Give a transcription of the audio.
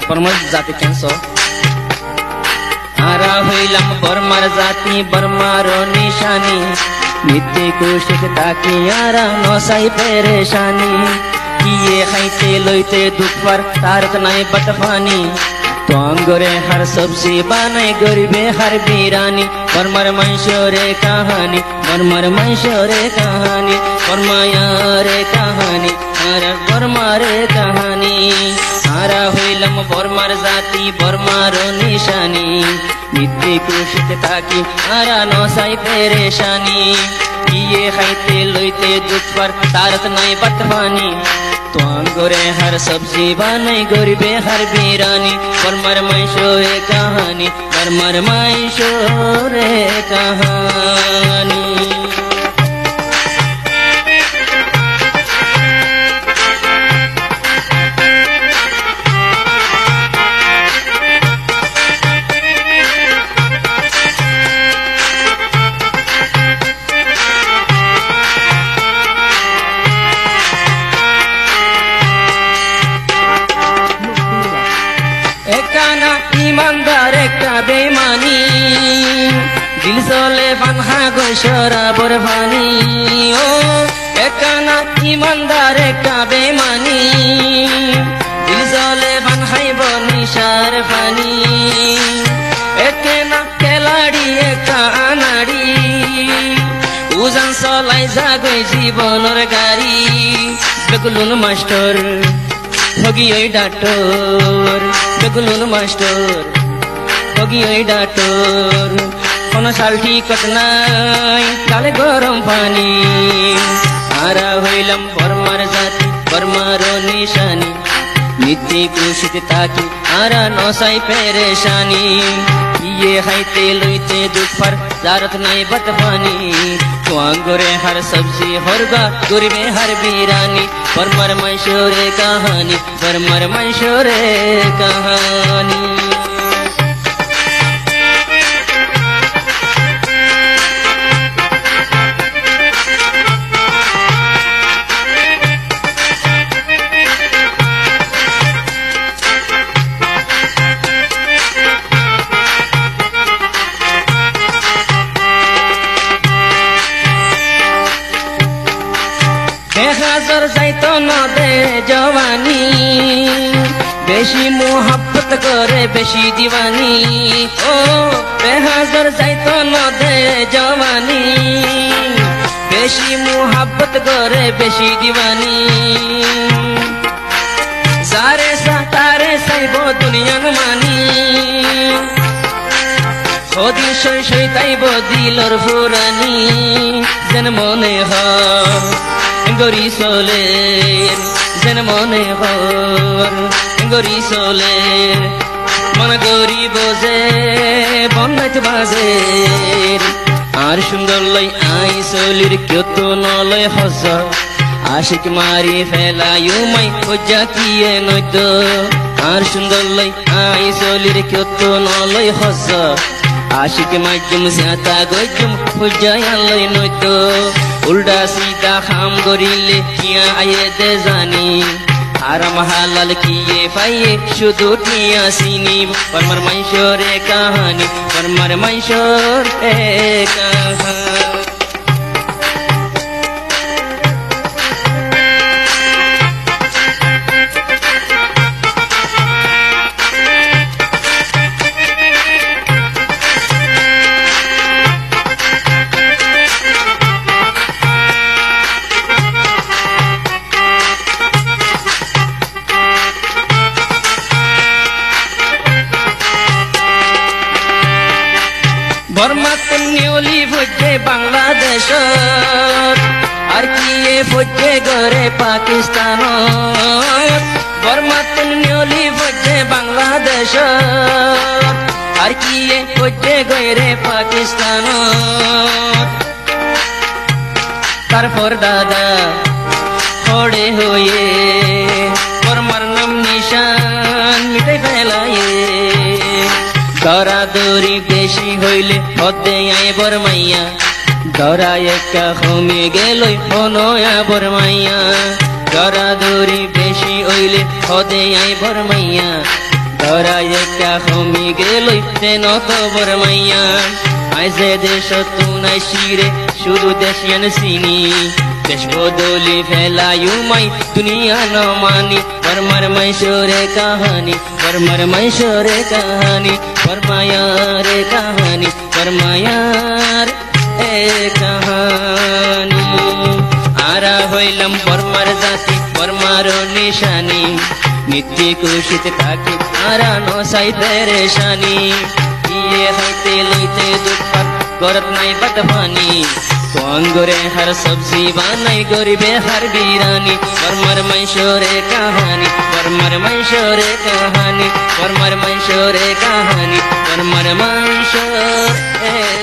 বর্মার জাতি ক্যান্সো আরা হইলাম বর্মার জাতি বর্মার নিশানি মিথ্যে কুশিক তাকি আরা নসাই পেরেশানি কিয়ে খাইতে লইতে দুঃখর তারত নাই বটফানি তো আঙ্গরে हर सब्जी বানাই গরিবে हर বিরানি বর্মার মনসুরে কাহানি বর্মার মনসুরে কাহানি বর্মায়ারে কাহানি আরা বর্মারে কাহানি আরা হইলাম বর্মার জাতি বর্মার নিশানি মিথ্যে কুশিত তাকি আরা নসাই পেরেশানি কিয়ে খাইতে লইতে দুঃখর তারত নাই বটফানি तो आंगोरे हर सब्जी बनाई गरीबे हर बीरानी बर्मर मैशोरे कहानी बर्मर मैशोरे कहानी ईमानदार का बेमानी दिल सोले बन्हा गो शराबर भानी ओ एकाना ईमानदार का बेमानी दिल सोले बन्हाई बनिशार भानी एकेना केलाड़ी एका अनाड़ी उजान सोलाई जागोई जीवनर गाड़ी बेगुलुन मास्टर होगी ओई डाक्टर बेगुलुन मास्टर होगी ओई डाक्टर कोनो साल्टी कटनाई डाले गरम पानी आरा हইলাম बर्मार जाति बर्मार निशानी मिथ्যে কুশিত ताकी आरा नसाई पेरेशानी ये खाइते लइते दुखर जारत नाई बटफानी तो आंगोरे हर सब्जी होरगा गरीबे हर बीरानी बर्मर मैशोरे कहानी बर्मर मैशोरे कहानी बेहाजर जाइतो न दे जवानी बेशी मोहब्बत करे बेशी दीवानी ओ बेहाजर जाइतो न दे जवानी बेशी मोहब्बत करे बेशी दीवानी सारे सारे साइबो दुनिया मानी ओदी शोय शोय ताइबो दिलर फुरानी जन मने हर गरी सोलेर जन मने हर गरी सोलेर मन गरी बोझे बन्नात बाजेर आर सुंदर लै आई सोलिर क्यों नलय हस आशिक मारी फेलायु माई खोजा किए नैत आर सुंदर लै आई सोलिर क्यों नलय हस आशिक माजुम ज्याता गजुम खोजायालै नैत उल्टा सीधा खाम गरिले किया आये दे जानी हाराम हालाल किए पाइए शुद्ध किया सीनी बर्मर मैशोरे कहानी बर्मर मैशोरे कहानी बर्मा तुन्योली भुजे बांग्लादेश और किए भुजे गरे पाकिस्तान बर्मा तुन्योली भुजे बांग्लादेश और किए भुजे गरे पाकिस्तान तारपर दादा थोड़े हुए बर्मार नाम निशान मिटे फैलाए दरा दौरी बेशी हইলে হতে আই বরমাইয়া দরা একা কমে গেলই হনয়া বরমাইয়া দরা দৌরি বেশি হইলে হতে আই বরমাইয়া তোরা একা হমি গেলই তেন খবর মাইয়া আইজে দেশ তু নাই শিরে শুধু দেশিয়ান সিনি দেশ বদলি ফেলায়ু মাই দুনিয়া ন মানি পরমার মাইশোরে কাহানি পরমার মাইশোরে কাহানি পরমায়ার কাহানি পরমায়ার এ কাহানি আরা হইলাম পরমার জাতি পরমার নিশানি নিত্য কুশিত থাকি আরা নসাই পেরেশানি ইয়ে হইতে লইতে দুঃখ গরত নাই বদপানি তো অঙ্গরে হর সবজি বানাই গরিবে হর বিরানি পরমার মাইশোরে কাহানি পরমার মাইশোরে কাহানি পরমার মাইশোরে কাহানি পরমার মাইশোরে